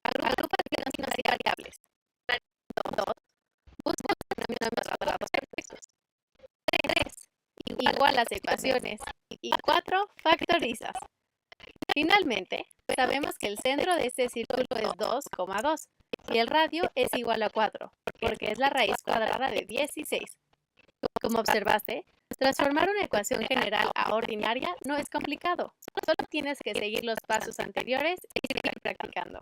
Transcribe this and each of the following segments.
Agrupa términos y variables. 2. Busca números cuadrados perfectos. 3. Igual las ecuaciones. Y 4. Factorizas. Finalmente, sabemos que el centro de este círculo es 2,2 y el radio es igual a 4, porque es la raíz cuadrada de 16. Como observaste, transformar una ecuación general a ordinaria no es complicado. Solo tienes que seguir los pasos anteriores y seguir practicando.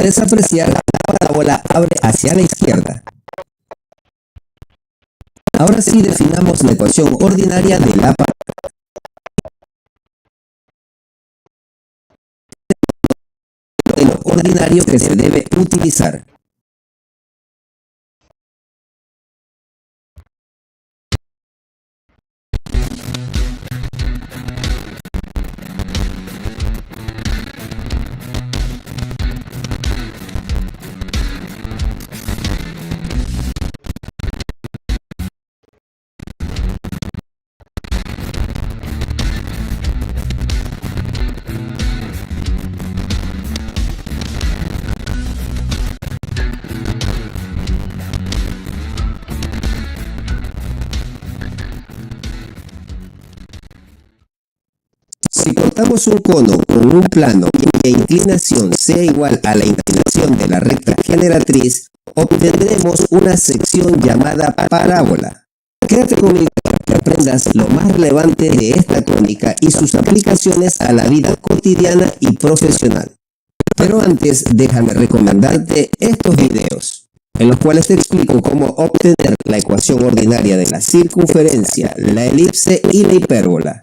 puedes apreciar, la parábola abre hacia la izquierda. Ahora sí definamos la ecuación ordinaria de la parábola. El ordinario que se debe utilizar. Si cortamos un cono con un plano cuya inclinación sea igual a la inclinación de la recta generatriz, obtendremos una sección llamada parábola. Quédate conmigo para que aprendas lo más relevante de esta cónica y sus aplicaciones a la vida cotidiana y profesional. Pero antes, déjame recomendarte estos videos, en los cuales te explico cómo obtener la ecuación ordinaria de la circunferencia, la elipse y la hipérbola.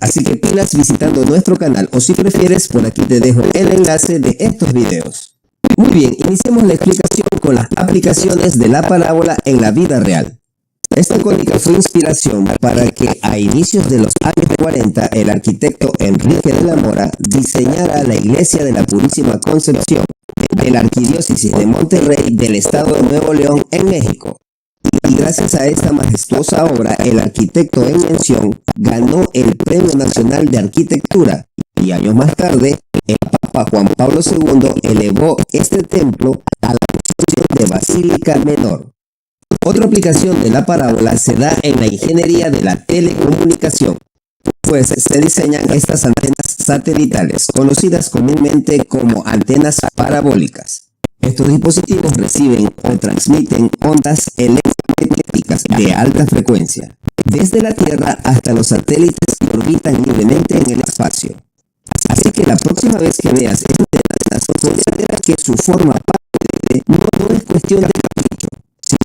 Así que pilas visitando nuestro canal, o si prefieres, por aquí te dejo el enlace de estos videos. Muy bien, iniciemos la explicación con las aplicaciones de la parábola en la vida real. Esta cónica fue inspiración para que a inicios de los años 40 el arquitecto Enrique de la Mora diseñara la iglesia de la Purísima Concepción de la Arquidiócesis de Monterrey del estado de Nuevo León en México. Y gracias a esta majestuosa obra, el arquitecto en mención ganó el Premio Nacional de Arquitectura y años más tarde, el Papa Juan Pablo II elevó este templo a la posición de Basílica Menor. Otra aplicación de la parábola se da en la ingeniería de la telecomunicación, pues se diseñan estas antenas satelitales, conocidas comúnmente como antenas parabólicas. Estos dispositivos reciben o transmiten ondas electromagnéticas de alta frecuencia, desde la Tierra hasta los satélites que orbitan libremente en el espacio. Así que la próxima vez que veas estas antenas, considera que su forma parabólica no es cuestión de capricho,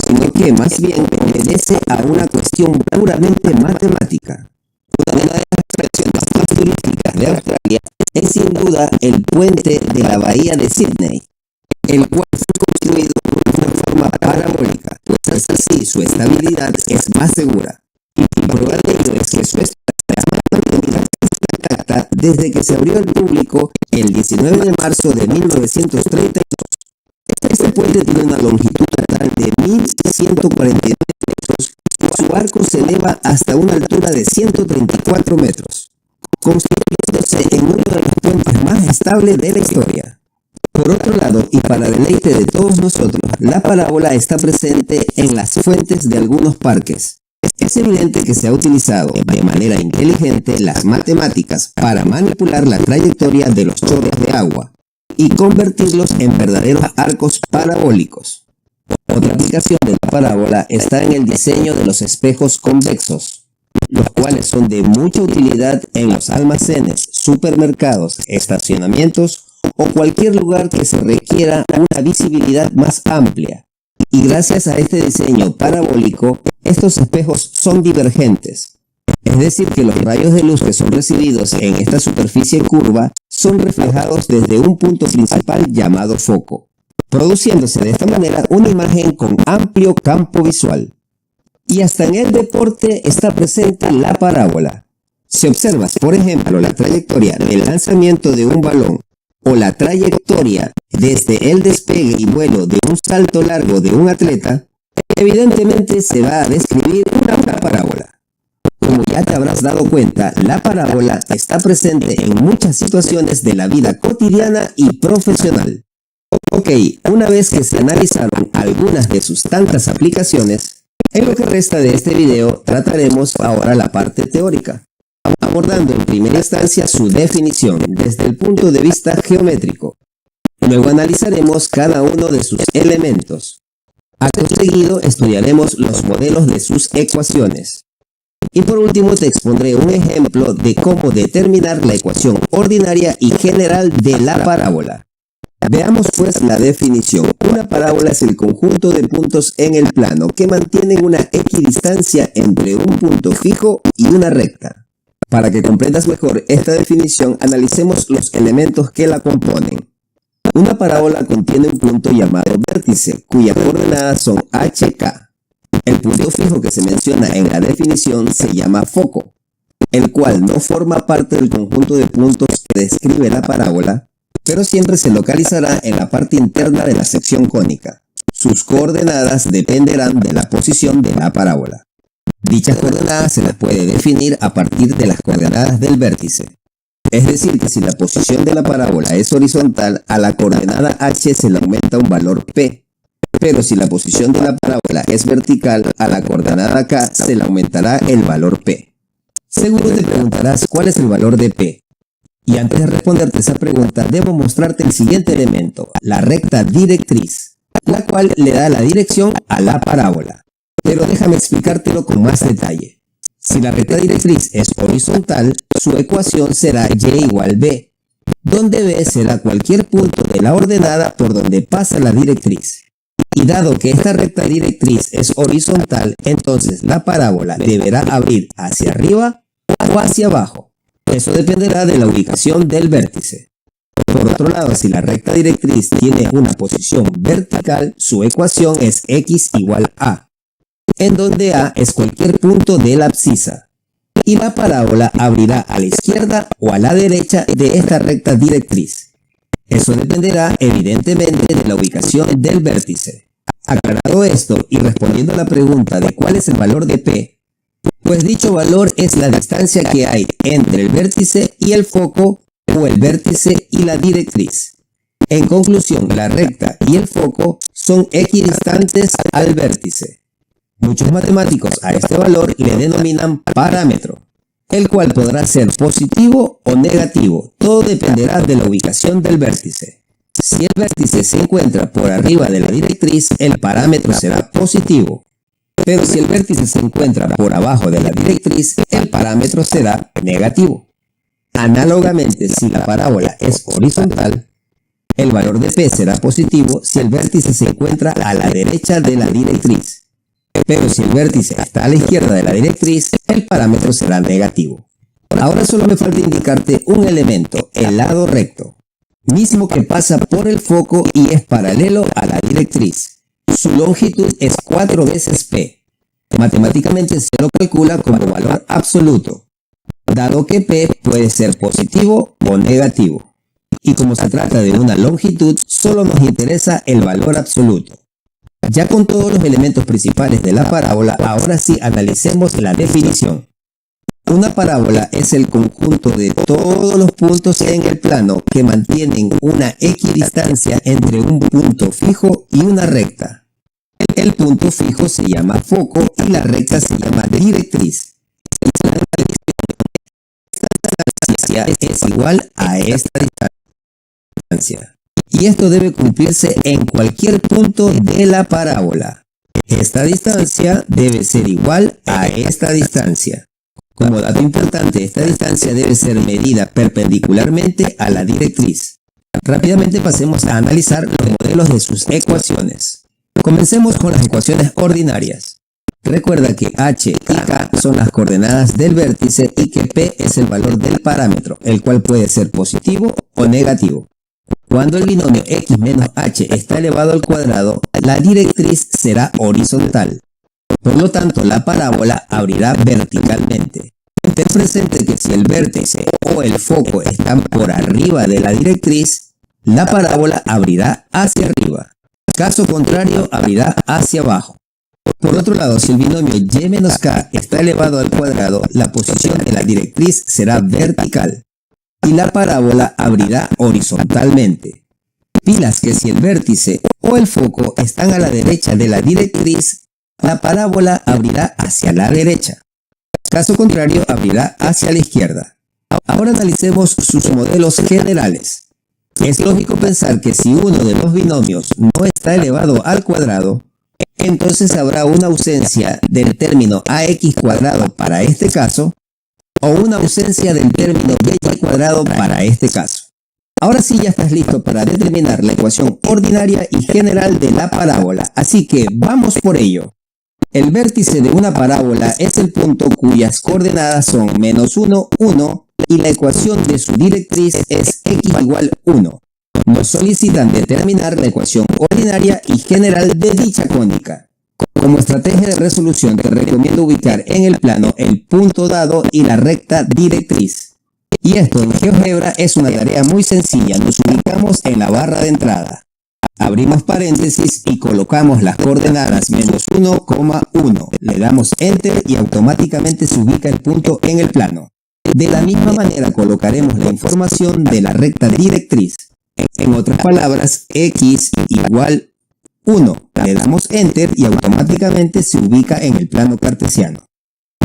sino que más bien obedece a una cuestión puramente matemática. Una de las atracciones más turísticas de Australia es sin duda el puente de la bahía de Sydney, el cual fue construido de una forma parabólica, pues así su estabilidad es más segura. Y prueba de ello es que su estructura se ha mantenido intacta desde que se abrió al público el 19 de marzo de 1932. Este puente tiene una longitud total de 1.149 metros y su arco se eleva hasta una altura de 134 metros, convirtiéndose en uno de los puentes más estables de la historia. Por otro lado, y para deleite de todos nosotros, la parábola está presente en las fuentes de algunos parques. Es evidente que se ha utilizado de manera inteligente las matemáticas para manipular la trayectoria de los chorros de agua y convertirlos en verdaderos arcos parabólicos. Otra aplicación de la parábola está en el diseño de los espejos convexos, los cuales son de mucha utilidad en los almacenes, supermercados, estacionamientos o cualquier lugar que se requiera una visibilidad más amplia. Y gracias a este diseño parabólico, estos espejos son divergentes. Es decir, que los rayos de luz que son recibidos en esta superficie curva son reflejados desde un punto principal llamado foco, produciéndose de esta manera una imagen con amplio campo visual. Y hasta en el deporte está presente la parábola. Si observas, por ejemplo, la trayectoria del lanzamiento de un balón o la trayectoria desde el despegue y vuelo de un salto largo de un atleta, evidentemente se va a describir una parábola. Como ya te habrás dado cuenta, la parábola está presente en muchas situaciones de la vida cotidiana y profesional. Ok, una vez que se analizaron algunas de sus tantas aplicaciones, en lo que resta de este video trataremos ahora la parte teórica, abordando en primera instancia su definición desde el punto de vista geométrico. Luego analizaremos cada uno de sus elementos. Acto seguido estudiaremos los modelos de sus ecuaciones. Y por último te expondré un ejemplo de cómo determinar la ecuación ordinaria y general de la parábola. Veamos pues la definición. Una parábola es el conjunto de puntos en el plano que mantienen una equidistancia entre un punto fijo y una recta. Para que comprendas mejor esta definición, analicemos los elementos que la componen. Una parábola contiene un punto llamado vértice, cuyas coordenadas son h, k. El punto fijo que se menciona en la definición se llama foco, el cual no forma parte del conjunto de puntos que describe la parábola, pero siempre se localizará en la parte interna de la sección cónica. Sus coordenadas dependerán de la posición de la parábola. Dichas coordenadas se las puede definir a partir de las coordenadas del vértice. Es decir, que si la posición de la parábola es horizontal, a la coordenada h se le aumenta un valor p. Pero si la posición de la parábola es vertical, a la coordenada k se le aumentará el valor p. Seguro te preguntarás cuál es el valor de p. Y antes de responderte esa pregunta, debo mostrarte el siguiente elemento, la recta directriz, la cual le da la dirección a la parábola. Pero déjame explicártelo con más detalle. Si la recta directriz es horizontal, su ecuación será y igual b, donde b será cualquier punto de la ordenada por donde pasa la directriz. Y dado que esta recta directriz es horizontal, entonces la parábola deberá abrir hacia arriba o hacia abajo. Eso dependerá de la ubicación del vértice. Por otro lado, si la recta directriz tiene una posición vertical, su ecuación es x igual a, en donde a es cualquier punto de la abscisa. Y la parábola abrirá a la izquierda o a la derecha de esta recta directriz. Eso dependerá evidentemente de la ubicación del vértice. Aclarado esto y respondiendo a la pregunta de cuál es el valor de p, pues dicho valor es la distancia que hay entre el vértice y el foco o el vértice y la directriz. En conclusión, la recta y el foco son equidistantes al vértice. Muchos matemáticos a este valor le denominan parámetro, el cual podrá ser positivo o negativo, todo dependerá de la ubicación del vértice. Si el vértice se encuentra por arriba de la directriz, el parámetro será positivo. Pero si el vértice se encuentra por abajo de la directriz, el parámetro será negativo. Análogamente, si la parábola es horizontal, el valor de p será positivo si el vértice se encuentra a la derecha de la directriz. Pero si el vértice está a la izquierda de la directriz, el parámetro será negativo. Ahora solo me falta indicarte un elemento, el lado recto, mismo que pasa por el foco y es paralelo a la directriz. Su longitud es 4 veces p. Matemáticamente se lo calcula como valor absoluto, dado que p puede ser positivo o negativo. Y como se trata de una longitud, solo nos interesa el valor absoluto. Ya con todos los elementos principales de la parábola, ahora sí analicemos la definición. Una parábola es el conjunto de todos los puntos en el plano que mantienen una equidistancia entre un punto fijo y una recta. El punto fijo se llama foco y la recta se llama directriz. La distancia es igual a esta distancia. Y esto debe cumplirse en cualquier punto de la parábola. Esta distancia debe ser igual a esta distancia. Como dato importante, esta distancia debe ser medida perpendicularmente a la directriz. Rápidamente pasemos a analizar los modelos de sus ecuaciones. Comencemos con las ecuaciones ordinarias. Recuerda que h y k son las coordenadas del vértice y que p es el valor del parámetro, el cual puede ser positivo o negativo. Cuando el binomio x menos h está elevado al cuadrado, la directriz será horizontal. Por lo tanto, la parábola abrirá verticalmente. Ten presente que si el vértice o el foco están por arriba de la directriz, la parábola abrirá hacia arriba. Caso contrario, abrirá hacia abajo. Por otro lado, si el binomio y menos k está elevado al cuadrado, la posición de la directriz será vertical y la parábola abrirá horizontalmente. Pilas que si el vértice o el foco están a la derecha de la directriz, la parábola abrirá hacia la derecha. Caso contrario, abrirá hacia la izquierda. Ahora analicemos sus modelos generales. Es lógico pensar que si uno de los binomios no está elevado al cuadrado, entonces habrá una ausencia del término ax cuadrado para este caso, o una ausencia del término by cuadrado para este caso. Ahora sí ya estás listo para determinar la ecuación ordinaria y general de la parábola, así que vamos por ello. El vértice de una parábola es el punto cuyas coordenadas son -1, 1 y la ecuación de su directriz es x igual 1. Nos solicitan determinar la ecuación ordinaria y general de dicha cónica. Como estrategia de resolución te recomiendo ubicar en el plano el punto dado y la recta directriz. Y esto en GeoGebra es una tarea muy sencilla, nos ubicamos en la barra de entrada. Abrimos paréntesis y colocamos las coordenadas -1, 1. Le damos Enter y automáticamente se ubica el punto en el plano. De la misma manera colocaremos la información de la recta directriz. En otras palabras, x igual 1. Le damos Enter y automáticamente se ubica en el plano cartesiano.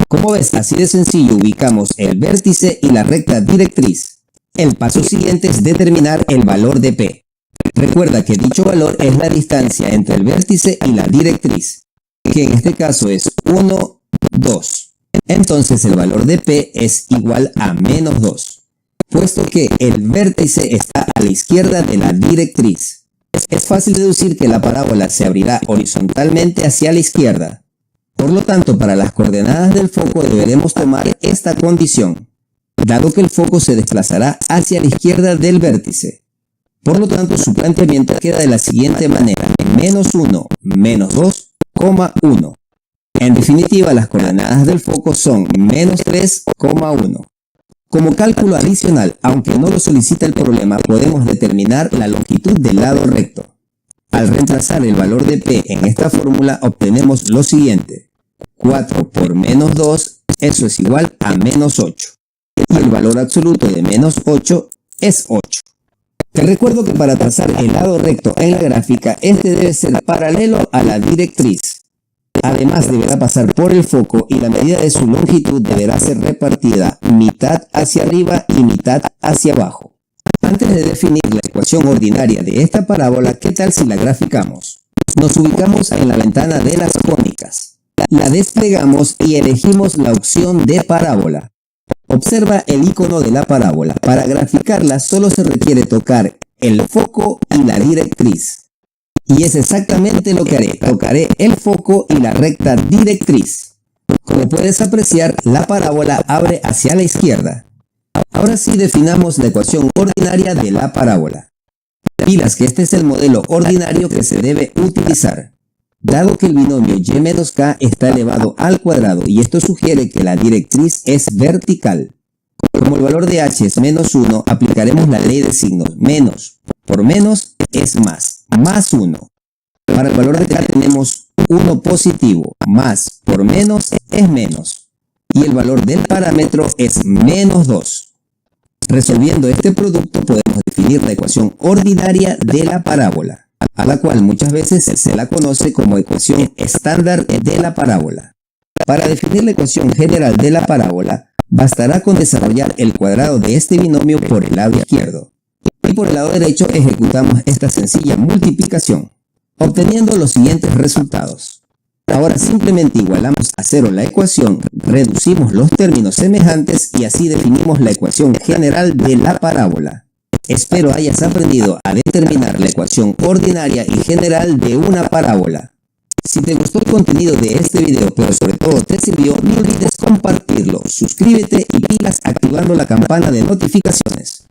Como ves, así de sencillo ubicamos el vértice y la recta directriz. El paso siguiente es determinar el valor de P. Recuerda que dicho valor es la distancia entre el vértice y la directriz, que en este caso es 1, 2. Entonces el valor de P es igual a -2, puesto que el vértice está a la izquierda de la directriz. Es fácil deducir que la parábola se abrirá horizontalmente hacia la izquierda. Por lo tanto, para las coordenadas del foco deberemos tomar esta condición, dado que el foco se desplazará hacia la izquierda del vértice. Por lo tanto, su planteamiento queda de la siguiente manera: -1, -2, 1. En definitiva, las coordenadas del foco son -3, 1. Como cálculo adicional, aunque no lo solicita el problema, podemos determinar la longitud del lado recto. Al reemplazar el valor de P en esta fórmula, obtenemos lo siguiente: 4 por -2, eso es igual a -8. Y el valor absoluto de -8 es 8. Te recuerdo que para trazar el lado recto en la gráfica, este debe ser paralelo a la directriz. Además, deberá pasar por el foco y la medida de su longitud deberá ser repartida mitad hacia arriba y mitad hacia abajo. Antes de definir la ecuación ordinaria de esta parábola, ¿qué tal si la graficamos? Nos ubicamos en la ventana de las cónicas. La desplegamos y elegimos la opción de parábola. Observa el icono de la parábola. Para graficarla solo se requiere tocar el foco y la directriz. Y es exactamente lo que haré. Tocaré el foco y la recta directriz. Como puedes apreciar, la parábola abre hacia la izquierda. Ahora sí definamos la ecuación ordinaria de la parábola. Pilas que este es el modelo ordinario que se debe utilizar. Dado que el binomio y-k está elevado al cuadrado y esto sugiere que la directriz es vertical. Como el valor de h es -1, aplicaremos la ley de signos. Menos por menos es más 1. Para el valor de k tenemos 1 positivo, más por menos es menos. Y el valor del parámetro es -2. Resolviendo este producto podemos definir la ecuación ordinaria de la parábola, a la cual muchas veces se la conoce como ecuación estándar de la parábola. Para definir la ecuación general de la parábola, bastará con desarrollar el cuadrado de este binomio por el lado izquierdo. Y por el lado derecho ejecutamos esta sencilla multiplicación, obteniendo los siguientes resultados. Ahora simplemente igualamos a 0 la ecuación, reducimos los términos semejantes y así definimos la ecuación general de la parábola. Espero hayas aprendido a determinar la ecuación ordinaria y general de una parábola. Si te gustó el contenido de este video, pero sobre todo te sirvió, no olvides compartirlo, suscríbete y pilas activando la campana de notificaciones.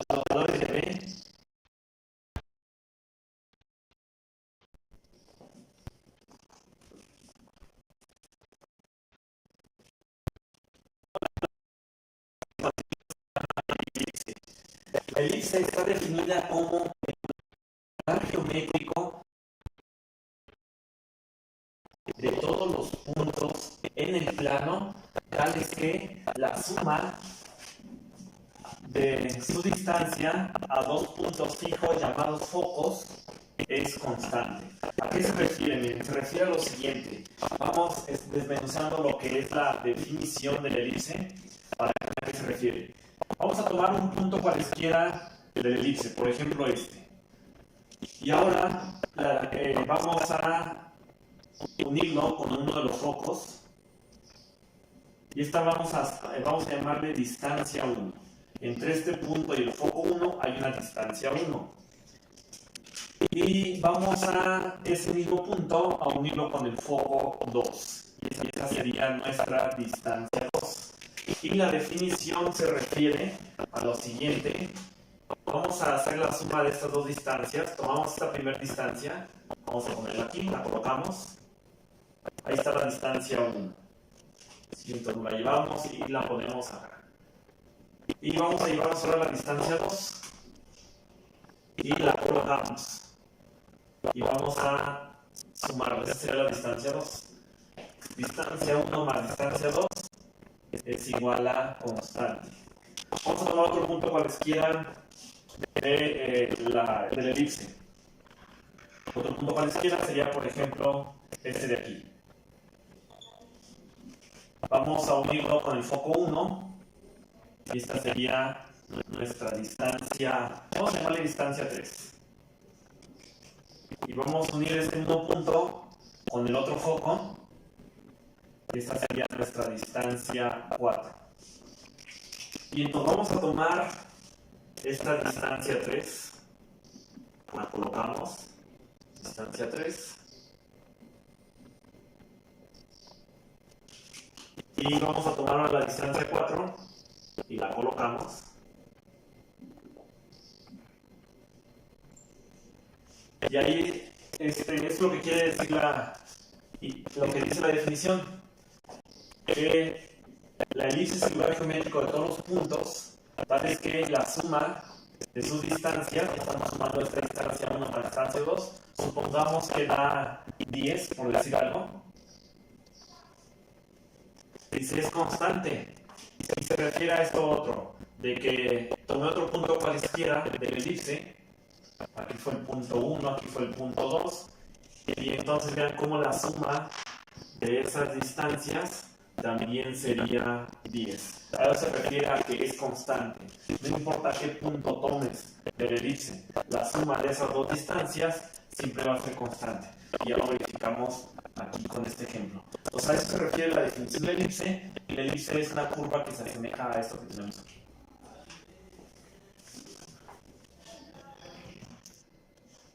los valores de B la elipse está definida como el lugar geométrico de todos los puntos en el plano, tales que la suma de su distancia a dos puntos fijos llamados focos es constante. ¿A qué se refiere? Miren, se refiere a lo siguiente. Vamos desmenuzando lo que es la definición de la elipse para ver a qué se refiere. Vamos a tomar un punto cualesquiera de la elipse, por ejemplo este. Y ahora vamos a unirlo con uno de los focos. Y esta vamos a llamarle distancia 1. Entre este punto y el foco 1 hay una distancia 1. Y vamos a ese mismo punto a unirlo con el foco 2. Y esa sería nuestra distancia 2. Y la definición se refiere a lo siguiente. Vamos a hacer la suma de estas dos distancias. Tomamos esta primera distancia. Vamos a ponerla aquí, la colocamos. Ahí está la distancia 1. Entonces la llevamos y la ponemos acá. Y vamos a llevar solo la distancia 2 y la colocamos. Y vamos a sumarla. Esa sería la distancia 2. Distancia 1 más distancia 2 es igual a constante. Vamos a tomar otro punto cualesquiera de la elipse. Otro punto cualesquiera sería, por ejemplo, este de aquí. Vamos a unirlo con el foco 1. Y esta sería nuestra distancia, vamos a llamarle distancia 3. Y vamos a unir este mismo punto con el otro foco. Y esta sería nuestra distancia 4. Y entonces vamos a tomar esta distancia 3. La colocamos. Distancia 3. Y vamos a tomar la distancia 4. Y la colocamos. Y ahí es lo que quiere decir lo que dice la definición. Que la elipse es el lugar geométrico de todos los puntos, tal es que la suma de sus distancias, estamos sumando esta distancia 1 con la distancia 2, supongamos que da 10, por decir algo. Dice es constante. Y se refiere a esto otro, de que tomé otro punto cualesquiera de la elipse, aquí fue el punto 1, aquí fue el punto 2, y entonces vean cómo la suma de esas distancias también sería 10. A eso se refiere a que es constante. No importa qué punto tomes de la elipse, la suma de esas dos distancias siempre va a ser constante. Y ya lo verificamos aquí con este ejemplo. Entonces a eso se refiere la definición de la elipse. Y la elipse es una curva que se asemeja a esto que tenemos aquí.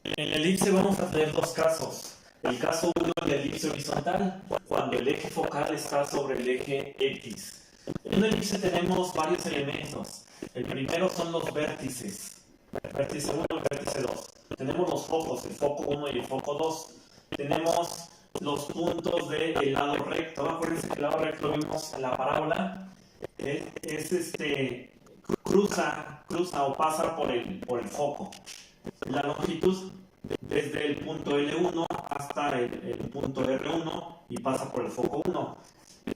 En la elipse vamos a tener dos casos. El caso 1 es la elipse horizontal, cuando el eje focal está sobre el eje X. En una elipse tenemos varios elementos. El primero son los vértices. El vértice 1 y el vértice 2. Tenemos los focos, el foco 1 y el foco 2. Tenemos los puntos del lado recto. Acuérdense que el lado recto lo vimos en la parábola. Cruza o pasa por el foco. La longitud desde el punto L1 hasta el punto R1 y pasa por el foco 1.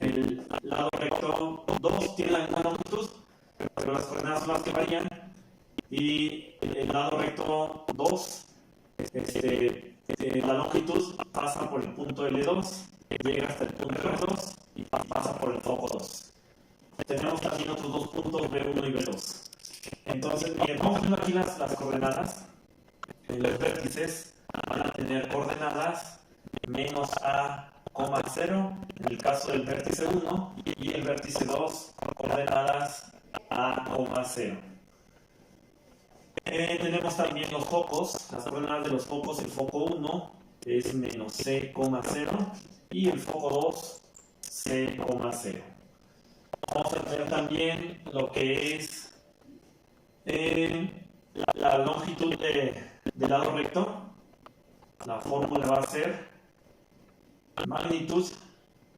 El lado recto 2 tiene la misma longitud, pero las coordenadas son las que varían. Y el lado recto 2, la longitud pasa por el punto L2, llega hasta el punto R2 y pasa por el foco 2. Tenemos también otros dos puntos B1 y B2. Entonces, miren, vamos viendo aquí las coordenadas. Los vértices van a tener coordenadas menos a, 0 en el caso del vértice 1 y el vértice 2 coordenadas a, 0. Tenemos también los focos, las coordenadas de los focos. El foco 1 es menos c, 0 y el foco 2 c, 0. Vamos a tener también lo que es La longitud del lado recto, la fórmula va a ser magnitud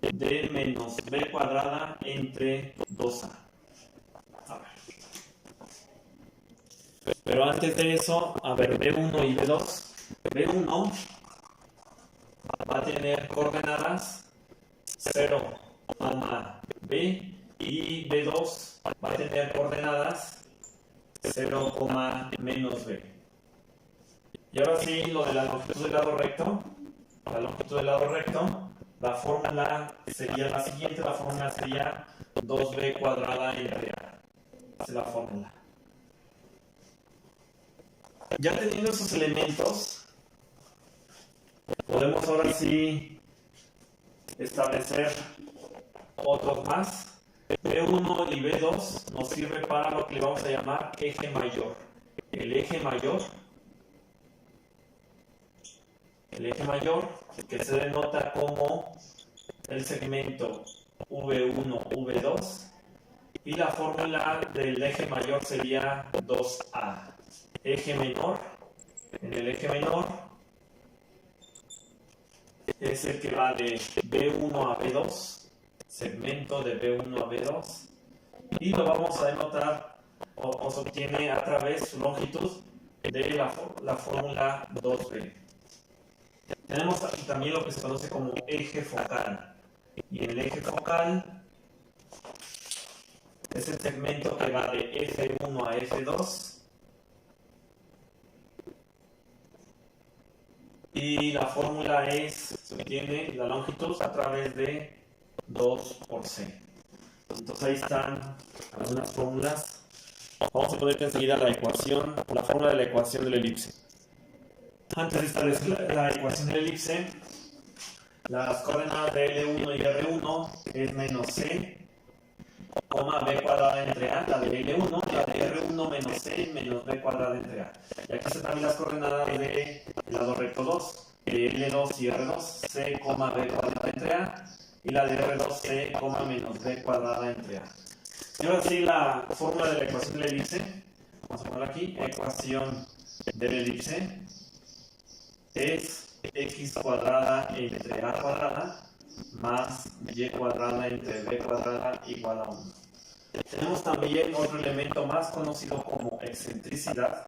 de menos b cuadrada entre 2a. A ver. Pero antes de eso, a ver, B1 y B2. B1 va a tener coordenadas 0, B, y B2 va a tener coordenadas 0, menos B. Y ahora sí, lo de la longitud del lado recto. La longitud del lado recto, la fórmula sería la siguiente. La fórmula sería 2b cuadrada entre a. Esa es la fórmula. Ya teniendo esos elementos, podemos ahora sí establecer otros más. B1 y B2 nos sirve para lo que le vamos a llamar eje mayor. El eje mayor, que se denota como el segmento V1, V2, y la fórmula del eje mayor sería 2A. Eje menor, en el eje menor es el que va de B1 a B2, segmento de B1 a B2, y lo vamos a denotar o se obtiene a través de su longitud de la fórmula 2B. Tenemos aquí también lo que se conoce como eje focal, y en el eje focal es el segmento que va de F1 a F2, y la fórmula se obtiene la longitud a través de 2 por C. Entonces ahí están algunas fórmulas. Vamos a poner enseguida la fórmula de la ecuación de la elipse. Antes de establecer la ecuación de la elipse, las coordenadas de L1 y R1 es menos C, b cuadrada entre a, la de L1, la de R1 menos C menos b cuadrada entre a. Y aquí están también las coordenadas del lado recto 2, de L2 y R2, C, b cuadrada entre a, y la de R2, C, menos b cuadrada entre a. Y ahora sí, la fórmula de la ecuación de la elipse, vamos a poner aquí, ecuación de la elipse, es x cuadrada entre a cuadrada más y cuadrada entre b cuadrada igual a 1. Tenemos también otro elemento más conocido como excentricidad.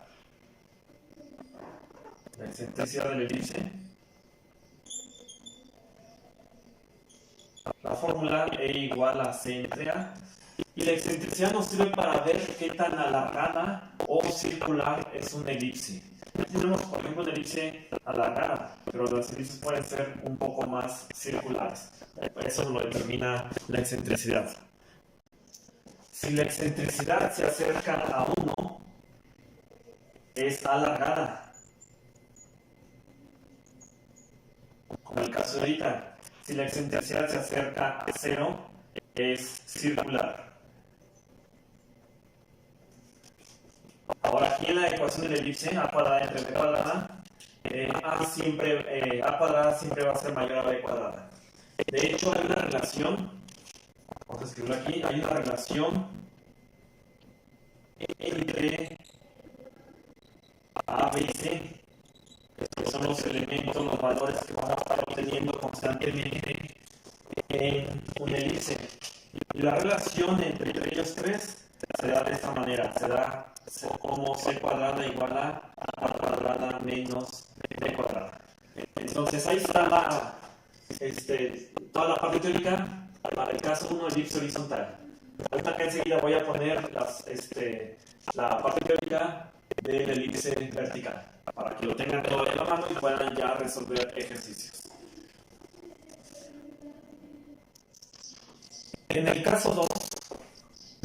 La excentricidad de la elipse. La fórmula E igual a C entre A. Y la excentricidad nos sirve para ver qué tan alargada o circular es una elipse. Aquí tenemos, por ejemplo, una elipse alargada, pero las elipses pueden ser un poco más circulares. Eso lo determina la excentricidad. Si la excentricidad se acerca a 1, es alargada, como el caso de ahorita. Si la excentricidad se acerca a 0, es circular. Ahora, aquí en la ecuación de la elipse, a cuadrada entre b cuadrada, a cuadrada siempre va a ser mayor a b cuadrada. De hecho, hay una relación, vamos a escribirlo aquí, hay una relación entre a, b y c, que son los elementos, los valores que vamos a estar obteniendo constantemente en una elipse. Y la relación entre ellos tres se da de esta manera, se da como c cuadrada igual a cuadrada menos b cuadrada. Entonces ahí está toda la parte teórica para el caso 1 elipse horizontal. Ahorita acá enseguida voy a poner la parte teórica de la elipse vertical, para que lo tengan todo en la mano y puedan ya resolver ejercicios. En el caso 2,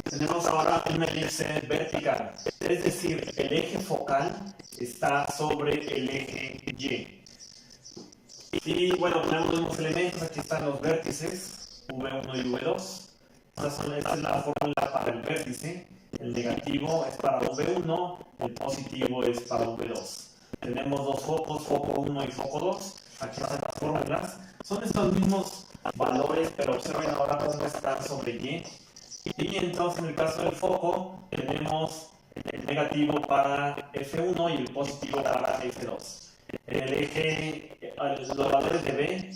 tenemos ahora una elipse vertical, es decir, el eje focal está sobre el eje Y. Y bueno, tenemos unos elementos, aquí están los vértices, V1 y V2. Esta es la fórmula para el vértice, el negativo es para V1, el positivo es para V2. Tenemos dos focos, foco 1 y foco 2, aquí están las fórmulas. Son estos mismos valores, pero observen ahora cómo están sobre Y. Y entonces en el caso del foco tenemos el negativo para F1 y el positivo para F2. En el eje, los valores de B,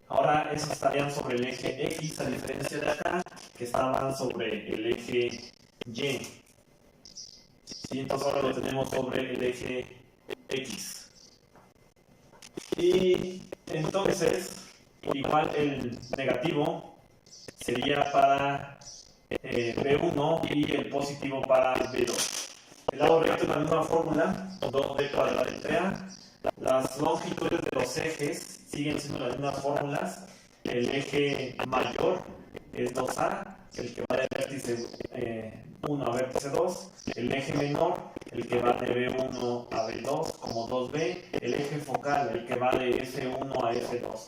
ahora esos estarían sobre el eje X, a diferencia de acá, que estaban sobre el eje Y. ¿Sí? Entonces ahora lo tenemos sobre el eje X. Y entonces, igual el negativo sería para B1 y el positivo para B2. El lado recto es la misma fórmula, 2B cuadrado entre A. Las longitudes de los ejes siguen siendo las mismas fórmulas. El eje mayor es 2A, el que va de vértice 1 a vértice 2. El eje menor, el que va de B1 a B2 como 2B. El eje focal, el que va de F1 a F2.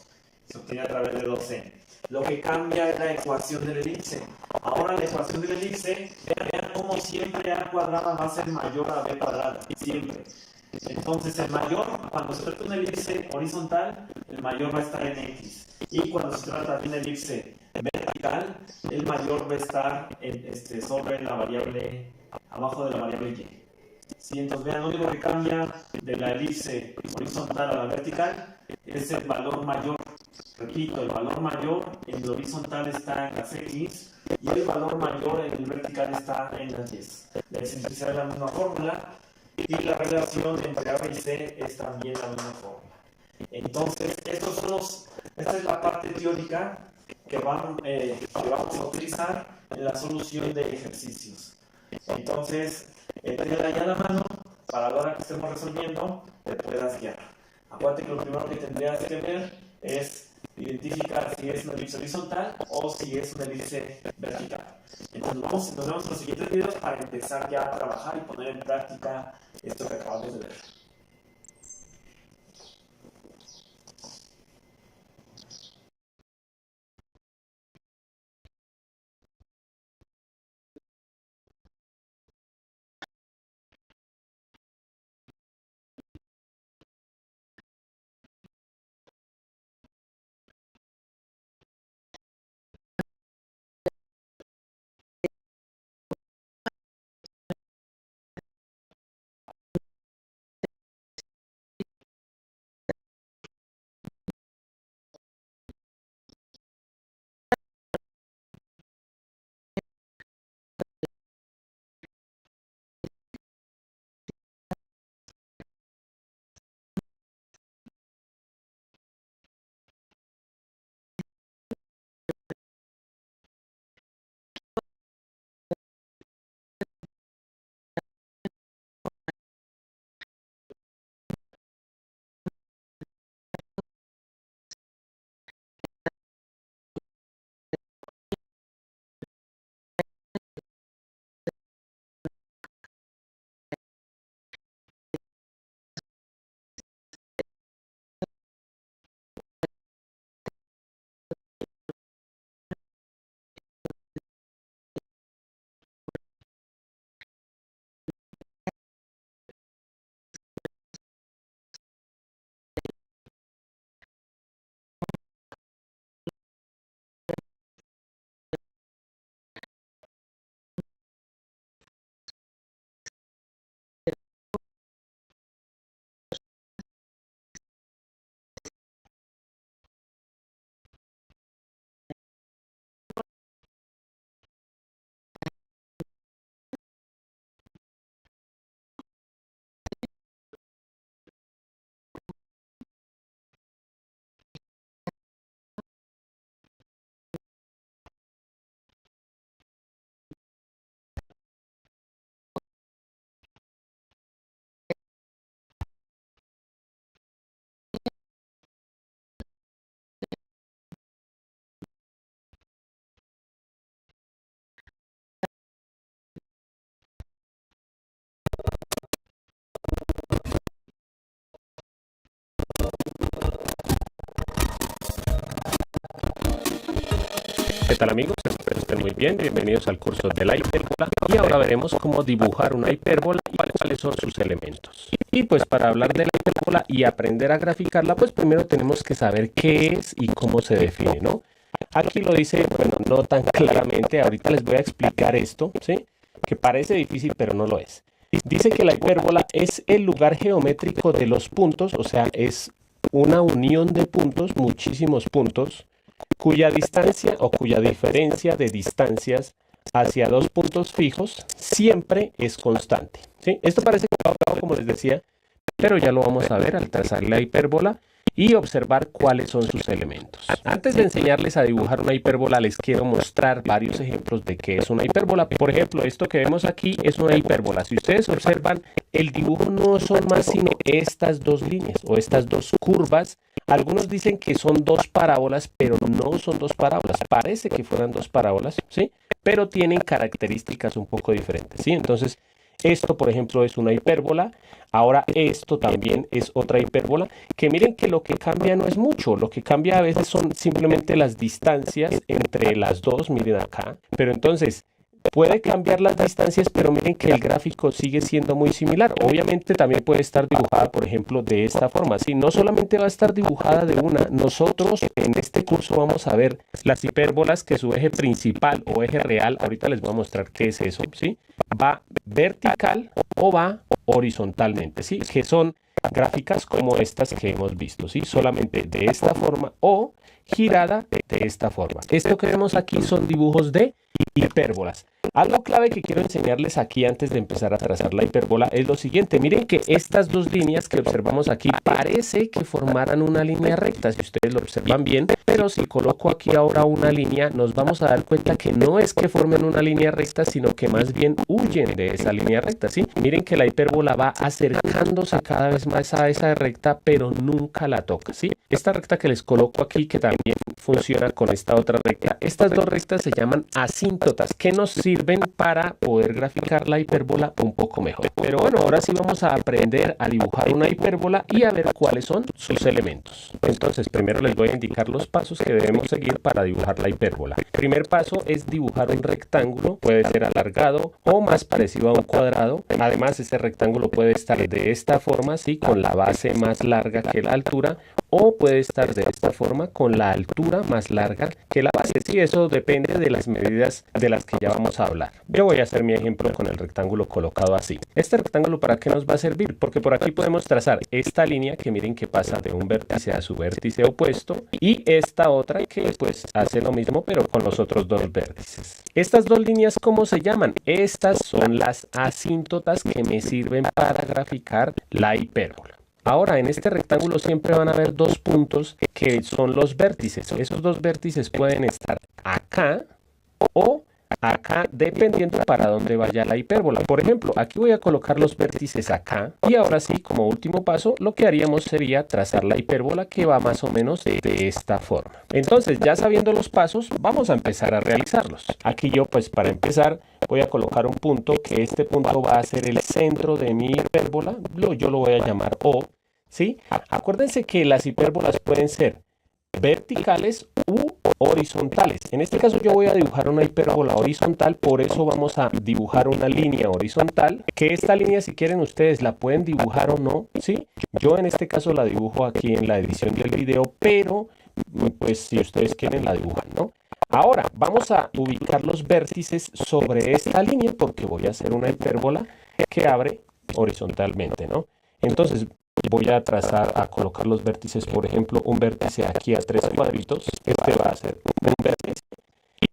Se obtiene a través de 2C. Lo que cambia es la ecuación de la elipse. Ahora la ecuación de la elipse, vean cómo siempre A cuadrada va a ser mayor a B cuadrada, siempre. Entonces el mayor, cuando se trata de una elipse horizontal, el mayor va a estar en X. Y cuando se trata de una elipse vertical, el mayor va a estar sobre la variable, abajo de la variable Y. ¿Sí? Entonces vean, lo único que cambia de la elipse horizontal a la vertical es el valor mayor. Repito, el valor mayor en el horizontal está en las X y el valor mayor en el vertical está en las Y. La excentricidad es la misma fórmula y la relación entre A y C es también la misma fórmula. Entonces, esta es la parte teórica que vamos a utilizar en la solución de ejercicios. Entonces, tenla ya a la mano para la hora que estemos resolviendo te puedas guiar. Acuérdate que lo primero que tendrías que ver es identificar si es una elipse horizontal o si es una elipse vertical. Entonces nos vemos en los siguientes videos para empezar ya a trabajar y poner en práctica esto que acabamos de ver. ¿Qué tal amigos? Espero que estén muy bien. Bienvenidos al curso de la hipérbola y ahora veremos cómo dibujar una hipérbola y cuáles son sus elementos. Y pues para hablar de la hipérbola y aprender a graficarla, pues primero tenemos que saber qué es y cómo se define, ¿no? Aquí lo dice, bueno, no tan claramente, ahorita les voy a explicar esto, ¿sí? que parece difícil, pero no lo es. Dice que la hipérbola es el lugar geométrico de los puntos, o sea, es una unión de puntos, muchísimos puntos, cuya distancia o cuya diferencia de distancias hacia dos puntos fijos siempre es constante, ¿sí? Esto parece complicado, como les decía, pero ya lo vamos a ver al trazar la hipérbola y observar cuáles son sus elementos. Antes de enseñarles a dibujar una hipérbola, les quiero mostrar varios ejemplos de qué es una hipérbola. Por ejemplo, esto que vemos aquí es una hipérbola. Si ustedes observan, el dibujo no son más sino estas dos líneas o estas dos curvas. Algunos dicen que son dos parábolas, pero no son dos parábolas. Parece que fueran dos parábolas, ¿sí? Pero tienen características un poco diferentes, ¿sí? Entonces, esto, por ejemplo, es una hipérbola. Ahora esto también es otra hipérbola, que miren que lo que cambia no es mucho. Lo que cambia a veces son simplemente las distancias entre las dos, miren acá. Pero entonces, puede cambiar las distancias, pero miren que el gráfico sigue siendo muy similar. Obviamente también puede estar dibujada, por ejemplo, de esta forma. Sí, no solamente va a estar dibujada de una. Nosotros en este curso vamos a ver las hipérbolas que su eje principal o eje real, ahorita les voy a mostrar qué es eso, ¿sí? Va vertical o va horizontalmente, ¿sí? Que son gráficas como estas que hemos visto, ¿sí? Solamente de esta forma o girada de esta forma. Esto que vemos aquí son dibujos de hipérbolas. Algo clave que quiero enseñarles aquí antes de empezar a trazar la hipérbola es lo siguiente. Miren que estas dos líneas que observamos aquí parece que formaran una línea recta, si ustedes lo observan bien, pero si coloco aquí ahora una línea, nos vamos a dar cuenta que no es que formen una línea recta, sino que más bien huyen de esa línea recta, ¿sí? Miren que la hipérbola va acercándose cada vez más a esa recta, pero nunca la toca, ¿sí? Esta recta que les coloco aquí, que también funciona con esta otra recta, estas dos rectas se llaman asíntotas, que nos sirven para poder graficar la hipérbola un poco mejor. Pero bueno, ahora sí vamos a aprender a dibujar una hipérbola y a ver cuáles son sus elementos. Entonces, primero les voy a indicar los pasos que debemos seguir para dibujar la hipérbola. El primer paso es dibujar un rectángulo, puede ser alargado o más parecido a un cuadrado. Además, este rectángulo puede estar de esta forma, ¿sí? Con la base más larga que la altura, o puede estar de esta forma con la altura más larga que la base. Sí, eso depende de las medidas de las que ya vamos a hablar. Yo voy a hacer mi ejemplo con el rectángulo colocado así. ¿Este rectángulo para qué nos va a servir? Porque por aquí podemos trazar esta línea que miren que pasa de un vértice a su vértice opuesto y esta otra que pues hace lo mismo pero con los otros dos vértices. Estas dos líneas, ¿cómo se llaman? Estas son las asíntotas que me sirven para graficar la hipérbola. Ahora, en este rectángulo siempre van a haber dos puntos que son los vértices. Esos dos vértices pueden estar acá o acá, dependiendo para dónde vaya la hipérbola. Por ejemplo, aquí voy a colocar los vértices acá. Y ahora sí, como último paso, lo que haríamos sería trazar la hipérbola que va más o menos de esta forma. Entonces, ya sabiendo los pasos, vamos a empezar a realizarlos. Aquí yo, pues para empezar, voy a colocar un punto, que este punto va a ser el centro de mi hipérbola. Yo lo voy a llamar O, ¿sí? Acuérdense que las hipérbolas pueden ser verticales u horizontales. En este caso yo voy a dibujar una hipérbola horizontal, por eso vamos a dibujar una línea horizontal, que esta línea si quieren ustedes la pueden dibujar o no, ¿sí? Yo en este caso la dibujo aquí en la edición del video, pero pues si ustedes quieren la dibujan, ¿no? Ahora vamos a ubicar los vértices sobre esta línea porque voy a hacer una hipérbola que abre horizontalmente, ¿no? Entonces voy a trazar, a colocar los vértices, por ejemplo, un vértice aquí a 3 cuadritos. Este va a ser un vértice.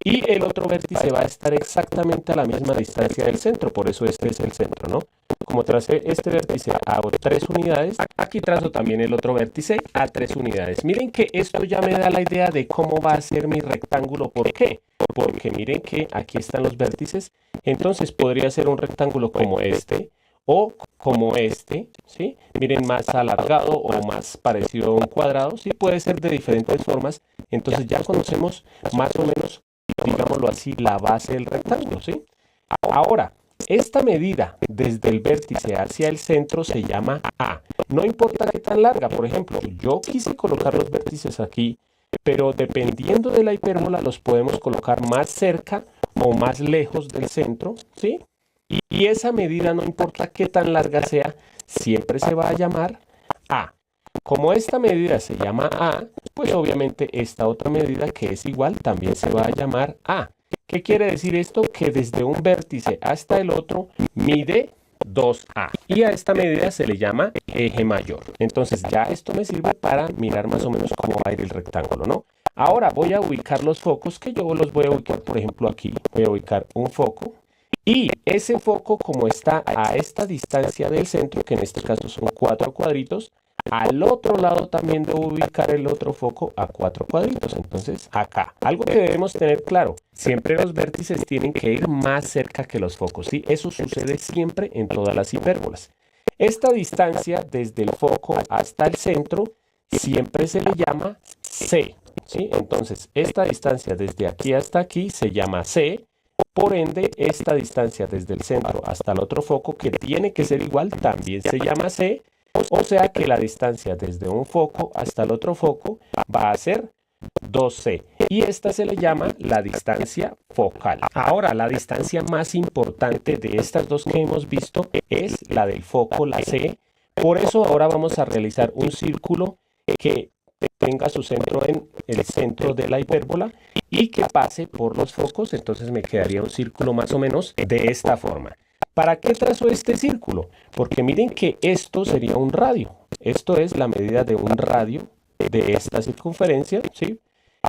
Y el otro vértice va a estar exactamente a la misma distancia del centro, por eso este es el centro, ¿no? Como tracé este vértice a 3 unidades, aquí trazo también el otro vértice a 3 unidades. Miren que esto ya me da la idea de cómo va a ser mi rectángulo. ¿Por qué? Porque miren que aquí están los vértices, entonces podría ser un rectángulo como este, o como este, ¿sí? Miren, más alargado o más parecido a un cuadrado, ¿sí? Puede ser de diferentes formas. Entonces ya conocemos más o menos, digámoslo así, la base del rectángulo, ¿sí? Ahora, esta medida desde el vértice hacia el centro se llama A. No importa qué tan larga, por ejemplo, yo quise colocar los vértices aquí, pero dependiendo de la hipérbola los podemos colocar más cerca o más lejos del centro, ¿sí? Y esa medida, no importa qué tan larga sea, siempre se va a llamar A. Como esta medida se llama A, pues obviamente esta otra medida que es igual también se va a llamar A. ¿Qué quiere decir esto? Que desde un vértice hasta el otro mide 2A. Y a esta medida se le llama eje mayor. Entonces ya esto me sirve para mirar más o menos cómo va a ir el rectángulo, ¿no? Ahora voy a ubicar los focos, que yo los voy a ubicar, por ejemplo, aquí. Voy a ubicar un foco. Y ese foco, como está a esta distancia del centro, que en este caso son 4 cuadritos, al otro lado también debo ubicar el otro foco a 4 cuadritos. Entonces, acá. Algo que debemos tener claro, siempre los vértices tienen que ir más cerca que los focos, ¿sí? Eso sucede siempre en todas las hipérbolas. Esta distancia desde el foco hasta el centro siempre se le llama C, ¿sí? Entonces, esta distancia desde aquí hasta aquí se llama C. Por ende, esta distancia desde el centro hasta el otro foco, que tiene que ser igual, también se llama C. O sea que la distancia desde un foco hasta el otro foco va a ser 2C. Y esta se le llama la distancia focal. Ahora, la distancia más importante de estas dos que hemos visto es la del foco, la C. Por eso ahora vamos a realizar un círculo que tenga su centro en el centro de la hipérbola y que pase por los focos. Entonces me quedaría un círculo más o menos de esta forma. ¿Para qué trazo este círculo? Porque miren que esto sería un radio. Esto es la medida de un radio de esta circunferencia, ¿sí?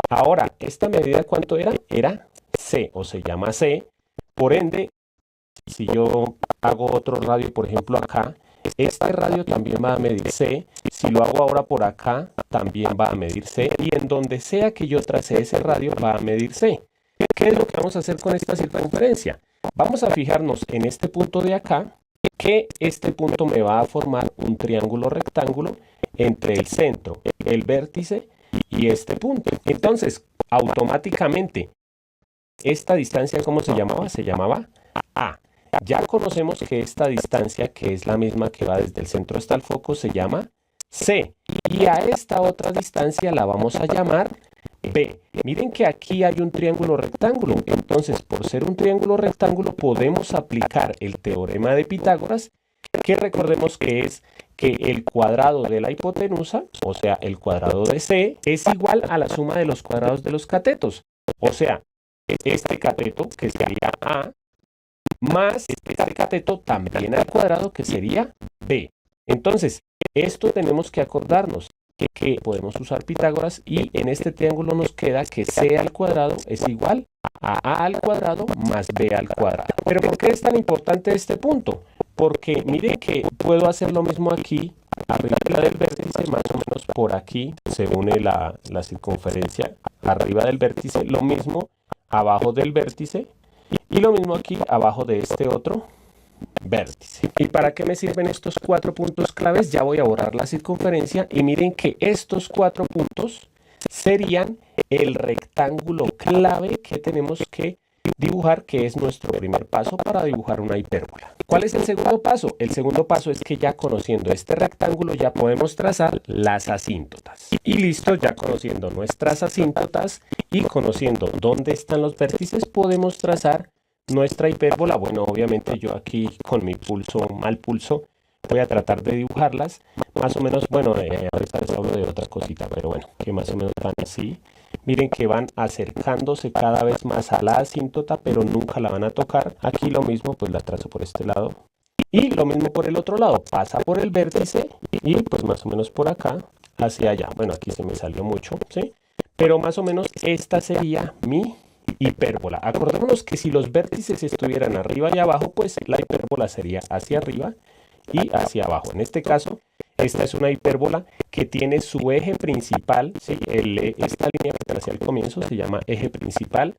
Ahora, ¿esta medida cuánto era? Era C, o se llama C. Por ende, si yo hago otro radio, por ejemplo acá, este radio también va a medir C. Si lo hago ahora por acá, también va a medir C. Y en donde sea que yo trace ese radio, va a medir C. ¿Qué es lo que vamos a hacer con esta circunferencia? Vamos a fijarnos en este punto de acá, que este punto me va a formar un triángulo rectángulo entre el centro, el vértice y este punto. Entonces, automáticamente, esta distancia, ¿cómo se llamaba? Se llamaba A. Ya conocemos que esta distancia, que es la misma que va desde el centro hasta el foco, se llama C. Y a esta otra distancia la vamos a llamar B. Miren que aquí hay un triángulo rectángulo. Entonces, por ser un triángulo rectángulo, podemos aplicar el teorema de Pitágoras, que recordemos que es que el cuadrado de la hipotenusa, o sea, el cuadrado de C, es igual a la suma de los cuadrados de los catetos. O sea, este cateto, que sería A, más este cateto también al cuadrado, que sería B. Entonces, esto tenemos que acordarnos que podemos usar Pitágoras, y en este triángulo nos queda que C al cuadrado es igual a al cuadrado más B al cuadrado. ¿Pero por qué es tan importante este punto? Porque miren que puedo hacer lo mismo aquí, arriba del vértice, más o menos por aquí se une la circunferencia, arriba del vértice, lo mismo abajo del vértice, y lo mismo aquí abajo de este otro vértice. ¿Y para qué me sirven estos 4 puntos claves? Ya voy a borrar la circunferencia y miren que estos 4 puntos serían el rectángulo clave que tenemos que dibujar, que es nuestro primer paso para dibujar una hipérbola. ¿Cuál es el segundo paso? El segundo paso es que ya conociendo este rectángulo ya podemos trazar las asíntotas. Y listo, ya conociendo nuestras asíntotas y conociendo dónde están los vértices, podemos trazar nuestra hipérbola. Bueno, obviamente yo aquí con mi pulso, mal pulso, voy a tratar de dibujarlas. Más o menos, bueno, ahorita les hablo de otra cosita, pero bueno, que más o menos van así. Miren que van acercándose cada vez más a la asíntota, pero nunca la van a tocar. Aquí lo mismo, pues la trazo por este lado. Y lo mismo por el otro lado, pasa por el vértice y pues más o menos por acá, hacia allá. Bueno, aquí se me salió mucho, ¿sí? Pero más o menos esta sería mi hipérbola. Acordémonos que si los vértices estuvieran arriba y abajo, pues la hipérbola sería hacia arriba y hacia abajo. En este caso, esta es una hipérbola que tiene su eje principal, ¿sí? Esta línea que trace al comienzo se llama eje principal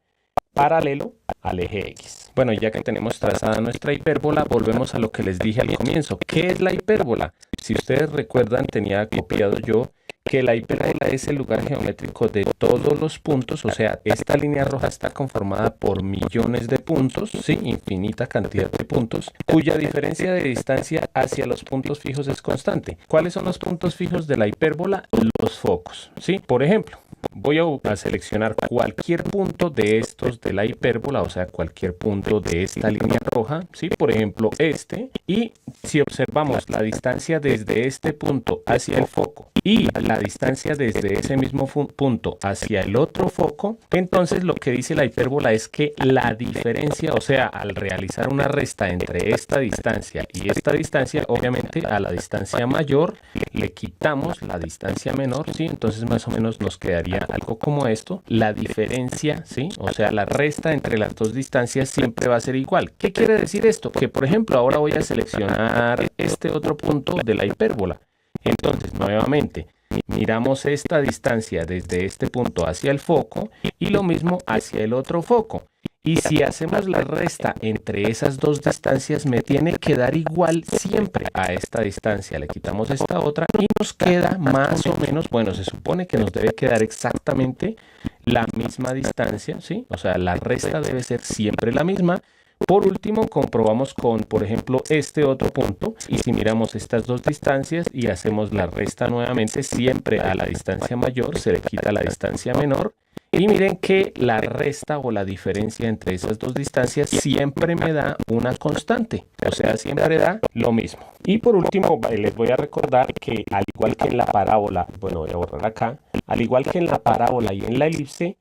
paralelo al eje X. Bueno, ya que tenemos trazada nuestra hipérbola, volvemos a lo que les dije al comienzo. ¿Qué es la hipérbola? Si ustedes recuerdan, tenía copiado yo que la hipérbola es el lugar geométrico de todos los puntos, o sea, esta línea roja está conformada por millones de puntos, ¿sí? Infinita cantidad de puntos, cuya diferencia de distancia hacia los puntos fijos es constante. ¿Cuáles son los puntos fijos de la hipérbola? Los focos, ¿sí? Por ejemplo, voy a seleccionar cualquier punto de estos de la hipérbola, o sea, cualquier punto de esta línea roja, ¿sí? Por ejemplo, este. Y si observamos la distancia desde este punto hacia el foco y la distancia desde ese mismo punto hacia el otro foco, entonces lo que dice la hipérbola es que la diferencia, o sea, al realizar una resta entre esta distancia y esta distancia, obviamente a la distancia mayor le quitamos la distancia menor, ¿sí? Entonces más o menos nos quedaría algo como esto. La diferencia, ¿sí? O sea, la resta entre las dos distancias siempre va a ser igual. ¿Qué quiere decir esto? Que por ejemplo ahora voy a seleccionar este otro punto de la hipérbola. Entonces, nuevamente, miramos esta distancia desde este punto hacia el foco y lo mismo hacia el otro foco. Y si hacemos la resta entre esas dos distancias, me tiene que dar igual siempre a esta distancia. Le quitamos esta otra y nos queda más o menos, bueno, se supone que nos debe quedar exactamente la misma distancia, ¿sí? O sea, la resta debe ser siempre la misma. Por último, comprobamos con, por ejemplo, este otro punto. Y si miramos estas dos distancias y hacemos la resta nuevamente, siempre a la distancia mayor se le quita la distancia menor. Y miren que la resta o la diferencia entre esas dos distancias siempre me da una constante. O sea, siempre da lo mismo. Y por último, les voy a recordar que al igual que en la parábola, bueno, voy a borrar acá, al igual que en la parábola y en la elipse,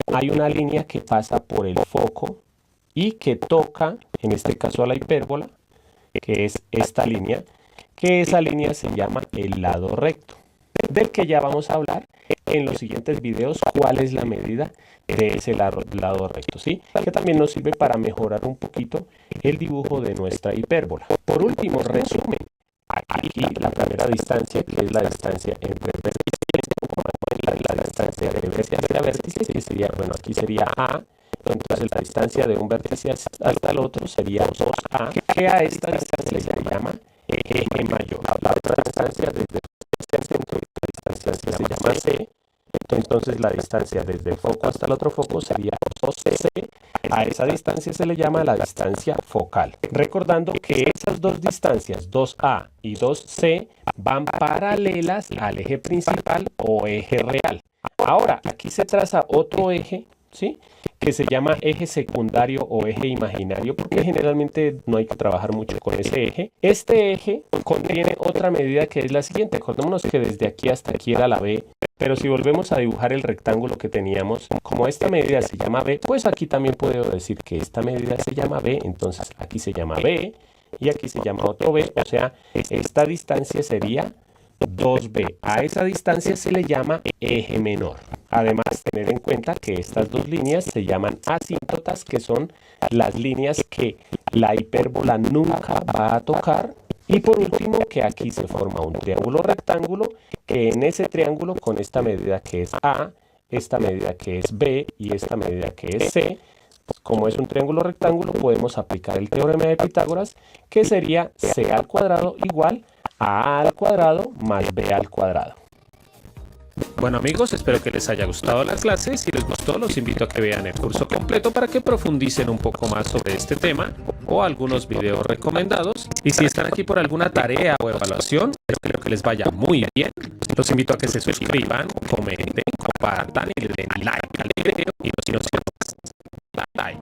hay una línea que pasa por el foco y que toca, en este caso a la hipérbola, que es esta línea, que esa línea se llama el lado recto, del que ya vamos a hablar en los siguientes videos cuál es la medida de ese lado recto, ¿sí? Que también nos sirve para mejorar un poquito el dibujo de nuestra hipérbola. Por último, resumen, aquí la primera distancia, que es la distancia entre vértices, la distancia de vértice hacia vértice, que sería, bueno, aquí sería A. Entonces la distancia de un vértice hasta el otro sería 2A, que a esta distancia se le llama eje mayor. La otra distancia desde el centro de la distancia se llama C. Entonces la distancia desde el foco hasta el otro foco sería 2C. A esa distancia se le llama la distancia focal. Recordando que esas dos distancias, 2A y 2C, van paralelas al eje principal o eje real. Ahora, aquí se traza otro eje, ¿sí? Que se llama eje secundario o eje imaginario, porque generalmente no hay que trabajar mucho con ese eje. Este eje contiene otra medida que es la siguiente. Acordémonos que desde aquí hasta aquí era la B, pero si volvemos a dibujar el rectángulo que teníamos, como esta medida se llama B, pues aquí también puedo decir que esta medida se llama B, entonces aquí se llama B y aquí se llama otro B, o sea, esta distancia sería 2B. A esa distancia se le llama eje menor. Además, tener en cuenta que estas dos líneas se llaman asíntotas, que son las líneas que la hipérbola nunca va a tocar. Y por último, que aquí se forma un triángulo rectángulo, que en ese triángulo, con esta medida que es A, esta medida que es B y esta medida que es C, como es un triángulo rectángulo, podemos aplicar el teorema de Pitágoras, que sería C al cuadrado igual a al cuadrado más b al cuadrado. Bueno amigos, espero que les haya gustado la clase. Si les gustó, los invito a que vean el curso completo para que profundicen un poco más sobre este tema o algunos videos recomendados. Y si están aquí por alguna tarea o evaluación, espero que les vaya muy bien. Los invito a que se suscriban, comenten, compartan y le den like al video. Y nos vemos. Bye.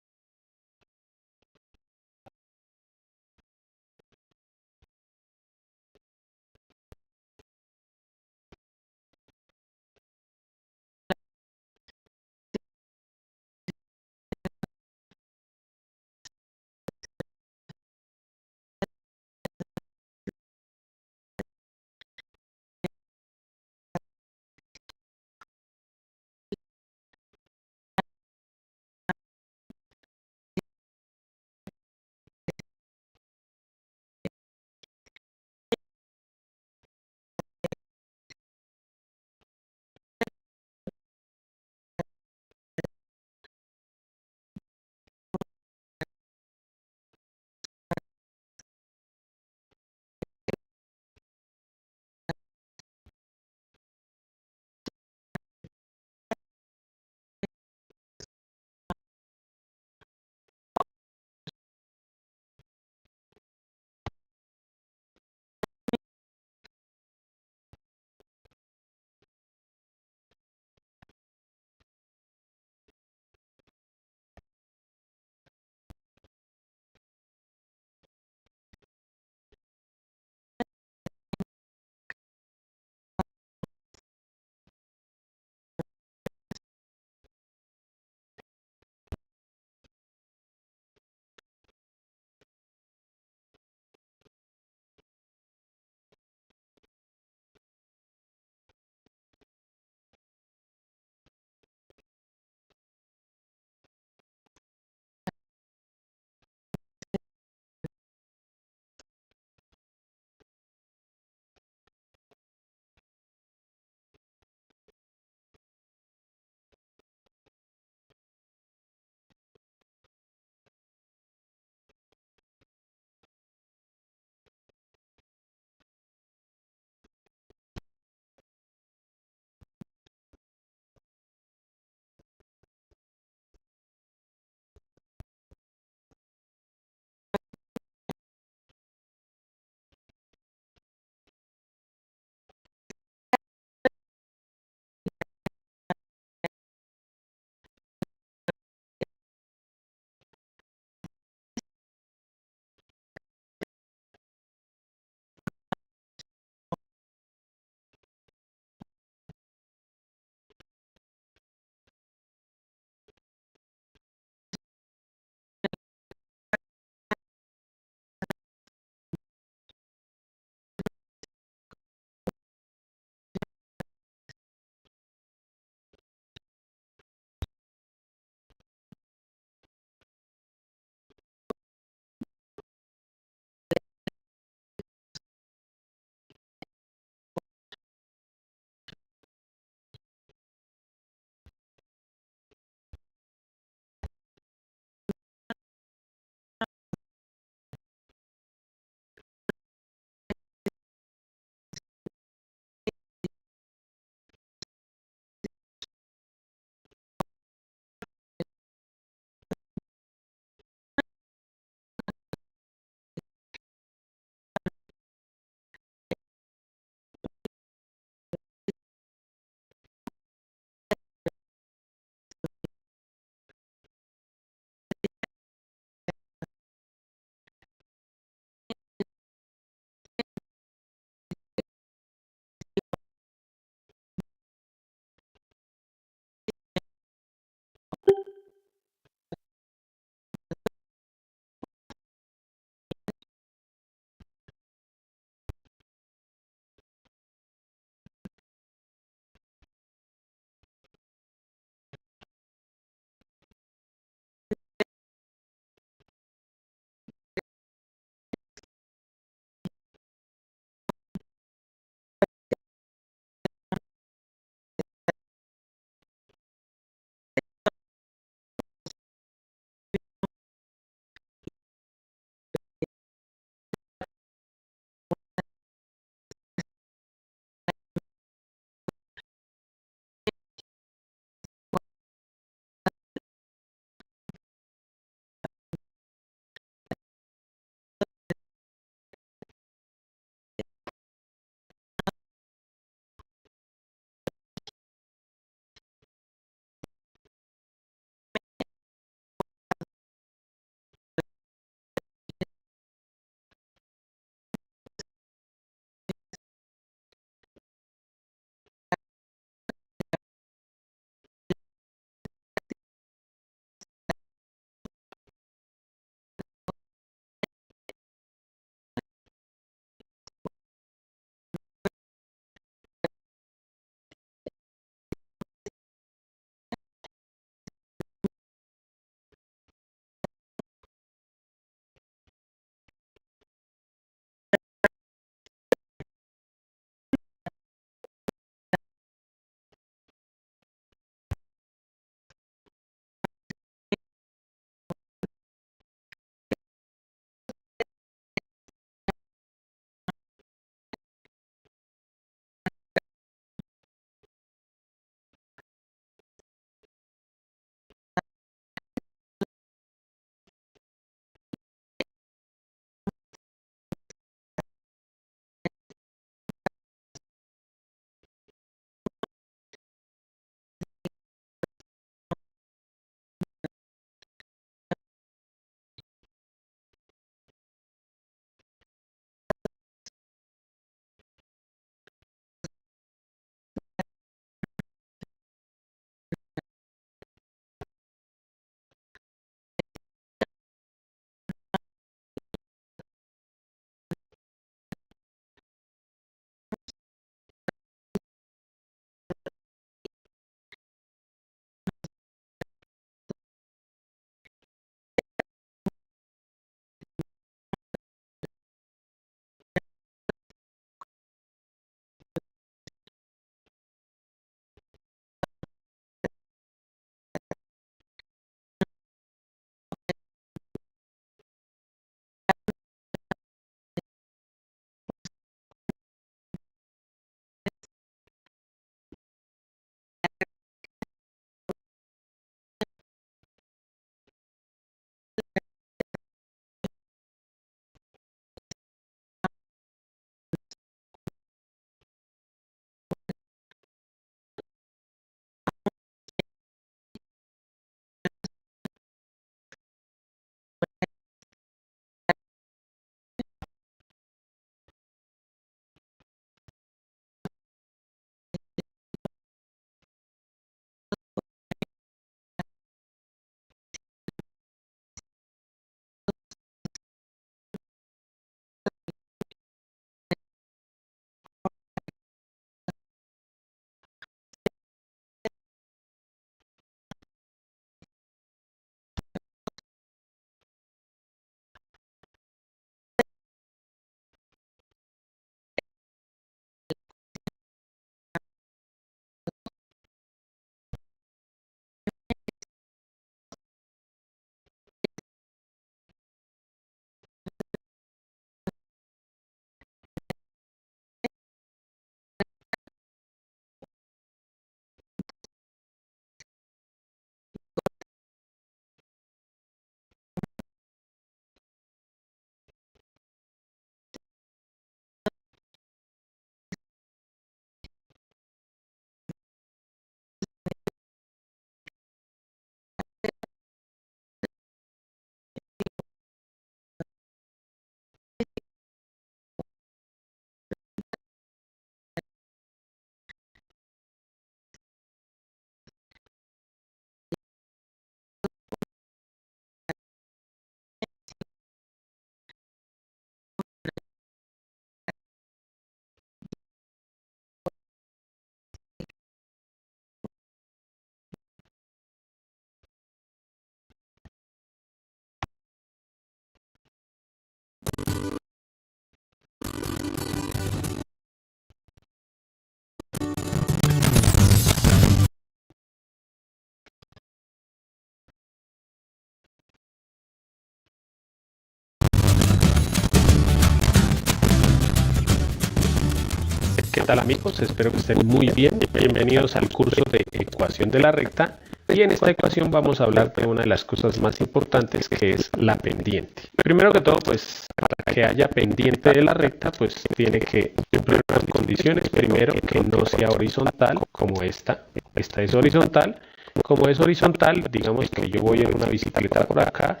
¿Qué tal amigos? Espero que estén muy bien. Bienvenidos al curso de ecuación de la recta. Y en esta ecuación vamos a hablar de una de las cosas más importantes, que es la pendiente. Primero que todo, pues para que haya pendiente de la recta, pues tiene que cumplir unas condiciones. Primero, que no sea horizontal como esta. Esta es horizontal. Como es horizontal, digamos que yo voy en una bicicleta por acá,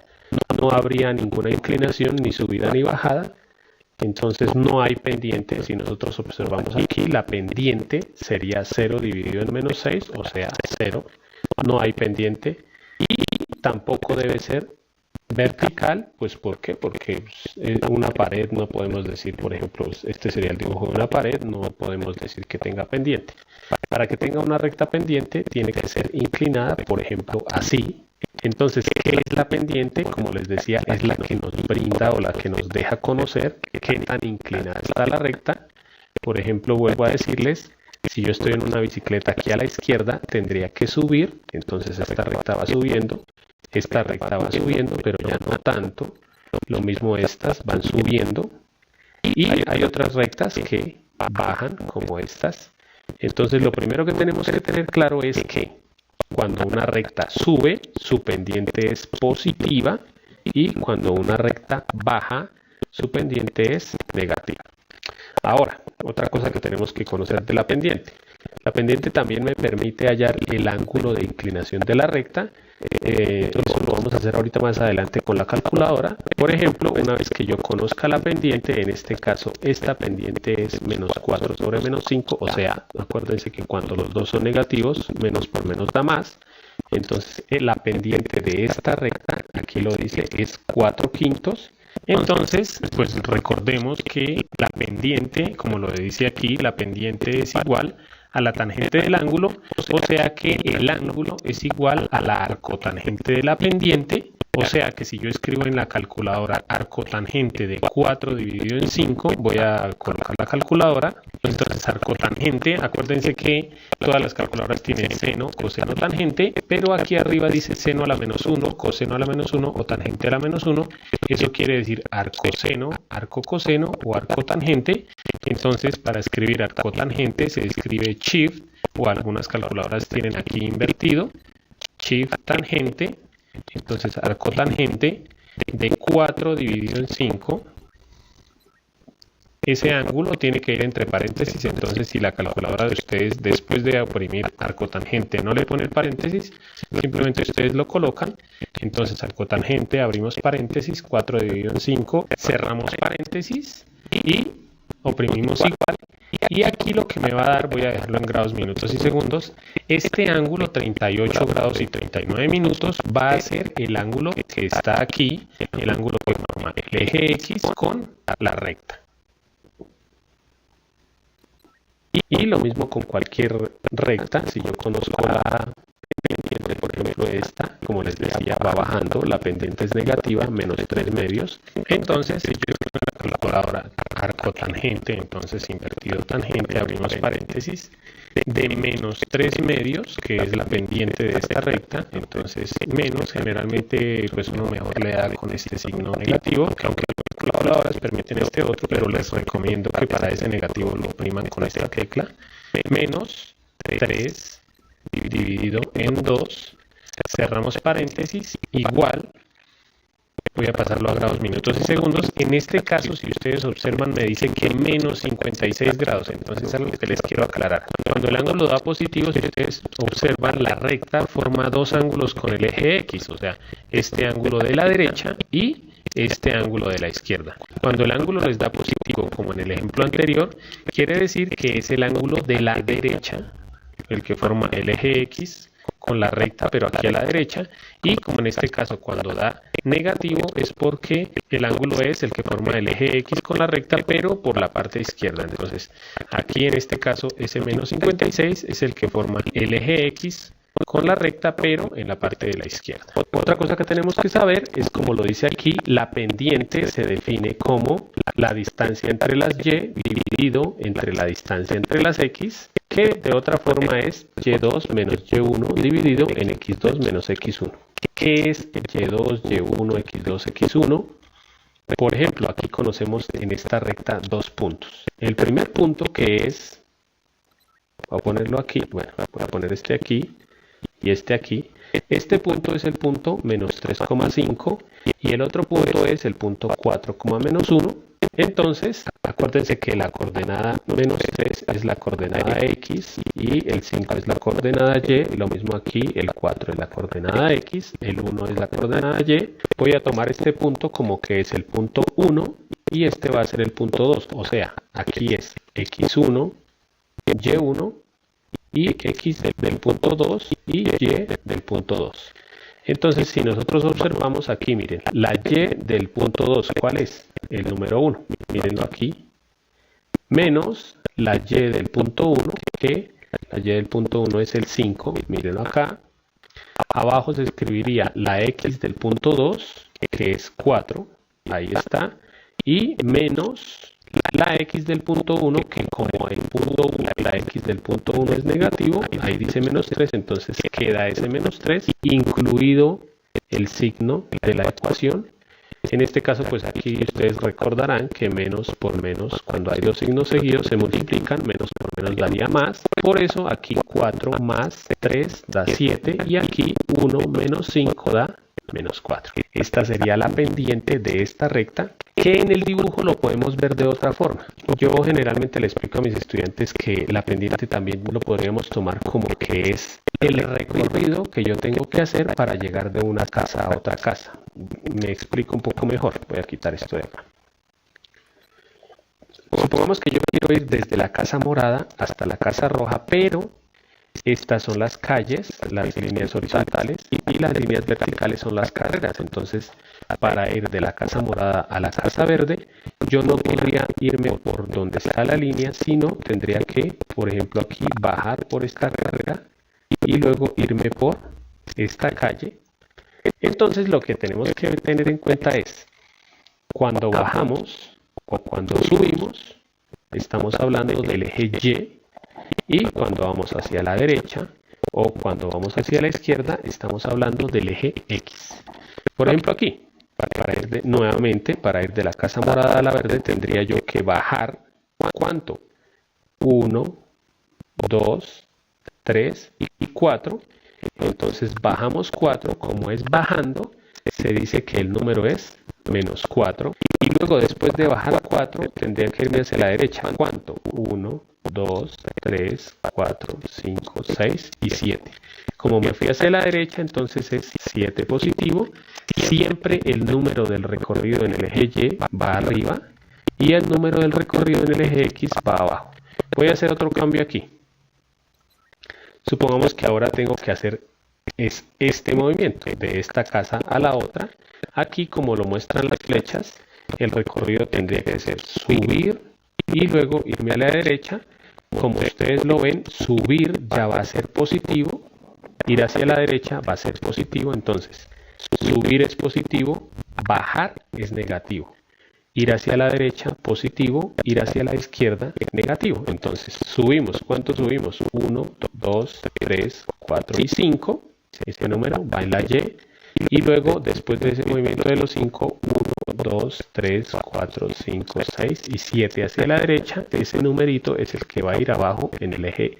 no habría ninguna inclinación, ni subida ni bajada. Entonces no hay pendiente. Si nosotros observamos aquí, la pendiente sería 0 dividido en menos 6, o sea 0. No hay pendiente y tampoco debe ser vertical. Pues ¿por qué? Porque una pared no podemos decir, por ejemplo, este sería el dibujo de una pared, no podemos decir que tenga pendiente. Para que tenga una recta pendiente tiene que ser inclinada, por ejemplo, así. Entonces, ¿qué es la pendiente? Como les decía, es la que nos brinda o la que nos deja conocer qué tan inclinada está la recta. Por ejemplo, vuelvo a decirles, si yo estoy en una bicicleta aquí a la izquierda, tendría que subir. Entonces esta recta va subiendo, pero ya no tanto. Lo mismo estas van subiendo. Y hay otras rectas que bajan, como estas. Entonces lo primero que tenemos que tener claro es que cuando una recta sube, su pendiente es positiva, y cuando una recta baja, su pendiente es negativa. Ahora, otra cosa que tenemos que conocer de la pendiente. La pendiente también me permite hallar el ángulo de inclinación de la recta. Eso lo vamos a hacer ahorita más adelante con la calculadora. Por ejemplo, una vez que yo conozca la pendiente, en este caso esta pendiente es menos 4 sobre menos 5, o sea, acuérdense que cuando los dos son negativos, menos por menos da más. Entonces la pendiente de esta recta, aquí lo dice, es 4/5. Entonces, pues recordemos que la pendiente, como lo dice aquí, la pendiente es igual a la tangente del ángulo, o sea que el ángulo es igual a la arcotangente de la pendiente. O sea que si yo escribo en la calculadora arcotangente de 4 dividido en 5, voy a colocar la calculadora. Entonces arcotangente, acuérdense que todas las calculadoras tienen seno, coseno, tangente, pero aquí arriba dice seno a la menos 1, coseno a la menos 1 o tangente a la menos 1. Eso quiere decir arcoseno, arcocoseno o arcotangente. Entonces para escribir arcotangente se escribe shift, o algunas calculadoras tienen aquí invertido, shift tangente. Entonces arcotangente de 4 dividido en 5, ese ángulo tiene que ir entre paréntesis. Entonces si la calculadora de ustedes después de oprimir arcotangente no le pone el paréntesis, simplemente ustedes lo colocan. Entonces arcotangente, abrimos paréntesis, 4 dividido en 5, cerramos paréntesis y oprimimos igual. Y aquí lo que me va a dar, voy a dejarlo en grados, minutos y segundos, este ángulo 38 grados y 39 minutos va a ser el ángulo que está aquí, el ángulo que forma el eje X con la recta. Y lo mismo con cualquier recta. Si yo conozco la pendiente, por ejemplo esta, como les decía, va bajando, la pendiente es negativa, menos 3 medios. Entonces, si yo tengo la calculadora arcotangente, entonces invertido tangente, abrimos paréntesis, de menos 3 medios, que es la pendiente de esta recta. Entonces menos, generalmente pues uno mejor le da con este signo negativo, que aunque las calculadoras permiten este otro, pero les recomiendo que para ese negativo lo opriman con esta tecla. Menos 3 dividido en 2, cerramos paréntesis, igual. Voy a pasarlo a grados, minutos y segundos. En este caso, si ustedes observan, me dice que menos 56 grados. Entonces es algo que les quiero aclarar. Cuando el ángulo da positivo, si ustedes observan, la recta forma dos ángulos con el eje X. O sea, este ángulo de la derecha y este ángulo de la izquierda. Cuando el ángulo les da positivo, como en el ejemplo anterior, quiere decir que es el ángulo de la derecha, el que forma el eje X con la recta, pero aquí a la derecha. Y como en este caso, cuando da negativo, es porque el ángulo es el que forma el eje X con la recta, pero por la parte izquierda. Entonces, aquí en este caso, ese menos 56 es el que forma el eje X con la recta, pero en la parte de la izquierda. Otra cosa que tenemos que saber es, como lo dice aquí, la pendiente se define como la distancia entre las Y dividido entre la distancia entre las X, que de otra forma es Y2 menos Y1 dividido en X2 menos X1. ¿Qué es Y2, Y1, X2, X1? Por ejemplo, aquí conocemos en esta recta dos puntos. El primer punto, que es, voy a ponerlo aquí, bueno, voy a poner este aquí y este aquí. Este punto es el punto menos 3,5 y el otro punto es el punto 4, menos 1. Entonces, acuérdense que la coordenada menos 3 es la coordenada X y el 5 es la coordenada Y. Lo mismo aquí, el 4 es la coordenada X, el 1 es la coordenada Y. Voy a tomar este punto como que es el punto 1 y este va a ser el punto 2. O sea, aquí es X1, Y1 y X del punto 2 y Y del punto 2. Entonces, si nosotros observamos aquí, miren, la Y del punto 2, ¿cuál es? El número 1, mírenlo aquí, menos la Y del punto 1, que la Y del punto 1 es el 5, mírenlo acá. Abajo se escribiría la X del punto 2, que es 4, ahí está, y menos la X del punto 1, que como el punto 1, la X del punto 1 es negativo, ahí dice menos 3, entonces queda ese menos 3, incluido el signo de la ecuación. En este caso, pues aquí ustedes recordarán que menos por menos, cuando hay dos signos seguidos, se multiplican, menos por menos daría más. Por eso aquí 4 más 3 da 7 y aquí 1 menos 5 da menos 4. Esta sería la pendiente de esta recta, que en el dibujo lo podemos ver de otra forma. Yo generalmente le explico a mis estudiantes que la pendiente también lo podríamos tomar como que es el recorrido que yo tengo que hacer para llegar de una casa a otra casa. Me explico un poco mejor. Voy a quitar esto de acá. Supongamos que yo quiero ir desde la casa morada hasta la casa roja, pero estas son las calles, las líneas horizontales, y las líneas verticales son las carreras. Entonces, para ir de la casa morada a la casa verde, yo no podría irme por donde está la línea, sino tendría que, por ejemplo, aquí bajar por esta carrera y luego irme por esta calle. Entonces lo que tenemos que tener en cuenta es, cuando bajamos o cuando subimos, estamos hablando del eje Y, y cuando vamos hacia la derecha o cuando vamos hacia la izquierda, estamos hablando del eje X. Por ejemplo, aquí, nuevamente, para ir de la casa morada a la verde, tendría yo que bajar, ¿cuánto? 1, 2, 3 y 4. Entonces bajamos 4, como es bajando, se dice que el número es menos 4. Y luego después de bajar 4, tendría que irme hacia la derecha. ¿Cuánto? 1, 2, 3, 4, 5, 6 y 7. Como me fui hacia la derecha, entonces es 7 positivo. Siempre el número del recorrido en el eje Y va arriba y el número del recorrido en el eje X va abajo. Voy a hacer otro cambio aquí. Supongamos que ahora tengo que hacer este movimiento de esta casa a la otra. Aquí, como lo muestran las flechas, el recorrido tendría que ser subir y luego irme a la derecha. Como ustedes lo ven, subir ya va a ser positivo, ir hacia la derecha va a ser positivo. Entonces, subir es positivo, bajar es negativo. Ir hacia la derecha, positivo, ir hacia la izquierda, negativo. Entonces, subimos. ¿Cuánto subimos? 1, 2, 3, 4 y 5. Este número va en la Y. Y luego, después de ese movimiento de los 5, 1, 2, 3, 4, 5, 6 y 7 hacia la derecha, ese numerito es el que va a ir abajo en el eje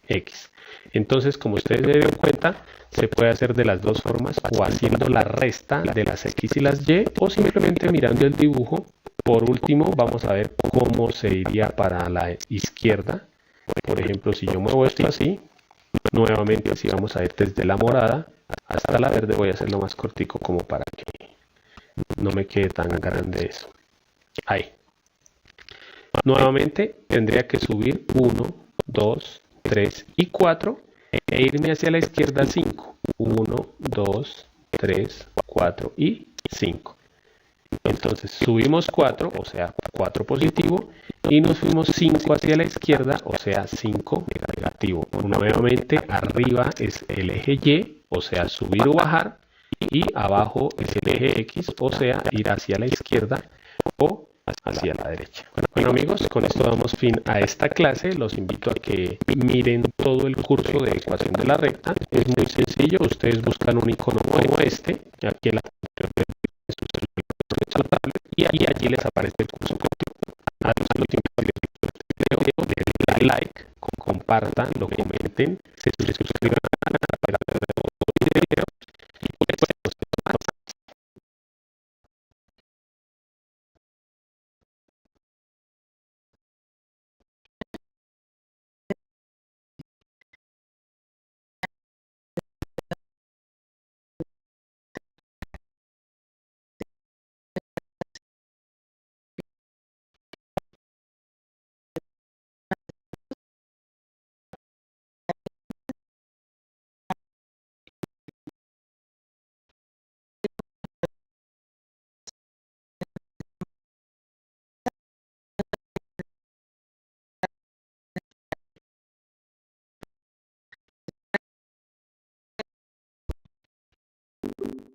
X. Entonces, como ustedes se dieron cuenta, se puede hacer de las dos formas, o haciendo la resta de las X y las Y, o simplemente mirando el dibujo. Por último, vamos a ver cómo se iría para la izquierda. Por ejemplo, si yo muevo esto así, nuevamente si vamos a ir desde la morada hasta la verde, voy a hacerlo más cortico como para que no me quede tan grande eso. Ahí. Nuevamente tendría que subir 1, 2, 3 y 4 e irme hacia la izquierda 5. 1, 2, 3, 4 y 5. Entonces subimos 4, o sea 4 positivo, y nos fuimos 5 hacia la izquierda, o sea 5 negativo. Nuevamente arriba es el eje Y, o sea subir o bajar, y abajo es el eje X, o sea ir hacia la izquierda o hacia la derecha. Bueno amigos, con esto damos fin a esta clase. Los invito a que miren todo el curso de ecuación de la recta. Es muy sencillo, ustedes buscan un icono como este, aquí en la y allí les aparece el curso completo. A los últimos denle like, compartan, lo comenten, se suscriban a la video y pues